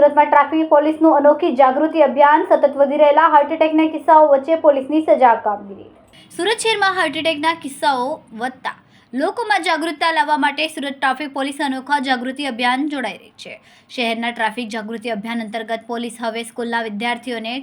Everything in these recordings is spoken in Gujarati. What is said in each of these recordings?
સુરતમાં ટ્રાફિક પોલીસનું અનોખી જાગૃતિ અભિયાન, સતત વધી રહેલા હાર્ટ એટેકના કિસ્સાઓ વચ્ચે પોલીસની સજાગ કામગીરી। સુરત શહેરમાં હાર્ટ એટેકના કિસ્સાઓ વધતા લોકોમાં જાગૃતતા લાવવા માટે સુરત ટ્રાફિક પોલીસ અનોખા જાગૃતિ અભિયાન જોડાઈ રહી છે। શહેરના ટ્રાફિક જાગૃતિ અભિયાન અંતર્ગત પોલીસ હવે સ્કૂલના વિદ્યાર્થીઓને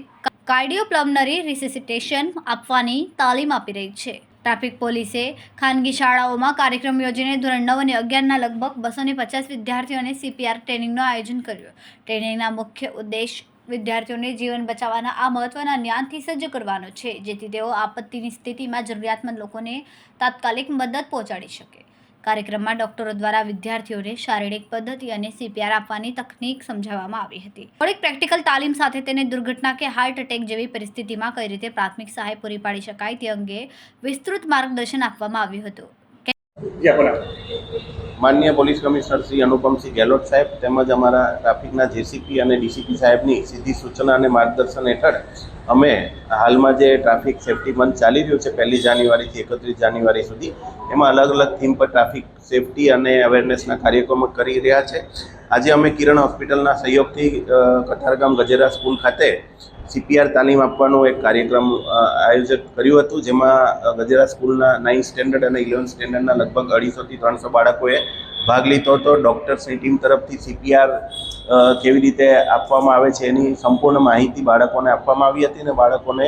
કાર્ડિયોપલ્મનરી રિસેસિટેશન આપવાની તાલીમ આપી રહી છે। ટ્રાફિક પોલીસે ખાનગી શાળાઓમાં કાર્યક્રમ યોજીને ધોરણ 9 અને 11ના લગભગ 250 વિદ્યાર્થીઓને CPR ટ્રેનિંગનું આયોજન કર્યું। ટ્રેનિંગના મુખ્ય ઉદ્દેશ વિદ્યાર્થીઓને જીવન બચાવવાના આ મહત્વના જ્ઞાનથી સજ્જ કરવાનો છે, જેથી તેઓ આપત્તિની સ્થિતિમાં જરૂરિયાતમંદ લોકોને તાત્કાલિક મદદ પહોંચાડી શકે। કાર્યક્રમમાં ડોક્ટરો દ્વારા વિદ્યાર્થીઓને શારીરિક પદ્ધતિ અને CPR આપવાની તકનીક સમજાવવામાં આવી હતી। થોડીક પ્રેક્ટિકલ તાલીમ સાથે તેને દુર્ઘટના કે હાર્ટ એટેક જેવી પરિસ્થિતિમાં કઈ રીતે પ્રાથમિક સહાય પૂરી પાડી શકાય તે અંગે વિસ્તૃત માર્ગદર્શન આપવામાં આવ્યું હતું। माननीय पोलीस कमिश्नर श्री अनुपमसिंह गहलोत साहेब તેમજ અમારા ટ્રાફિકના જેસીપી અને ડીસીપી સાહેબની સીધી સૂચના અને માર્ગદર્શન હેઠળ અમે હાલમાં જે ટ્રાફિક સેફટી મંથ ચાલી રહ્યો છે 1 જાન્યુઆરીથી 31 જાન્યુઆરી સુધી, એમાં અલગ અલગ થીમ પર ટ્રાફિક સેફટી અને અવેરનેસના કાર્યક્રમો કરી રહ્યા છે। આજે અમે કિરણ હોસ્પિટલના સહયોગથી કતારગામ ગજેરા સ્કૂલ ખાતે CPR તાલીમ આપવાનો એક કાર્યક્રમ આયોજન કર્યું હતું, જેમાં ગજેરા સ્કૂલના 9th સ્ટેન્ડર્ડ અને 11th સ્ટેન્ડર્ડના લગભગ 250 થી 300 બાળકોએ ભાગ લીધો હતો। ડૉક્ટર્સની ટીમ તરફથી CPR કેવી રીતે આપવામાં આવે છે એની સંપૂર્ણ માહિતી બાળકોને આપવામાં આવી હતી અને બાળકોને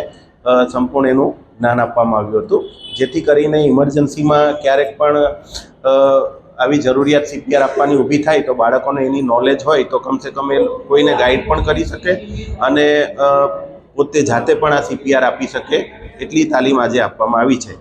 સંપૂર્ણ એનું જ્ઞાન આપવામાં આવ્યું હતું, જેથી કરીને ઇમરજન્સીમાં ક્યારેક પણ આવી જરૂરિયાત CPR આપવાની ઊભી થાય તો બાળકોને એની નોલેજ હોય તો કમસે કમ એ કોઈને ગાઈડ પણ કરી શકે અને પોતે જાતે પણ આ CPR આપી શકે એટલી તાલીમ આજે આપવામાં આવી છે।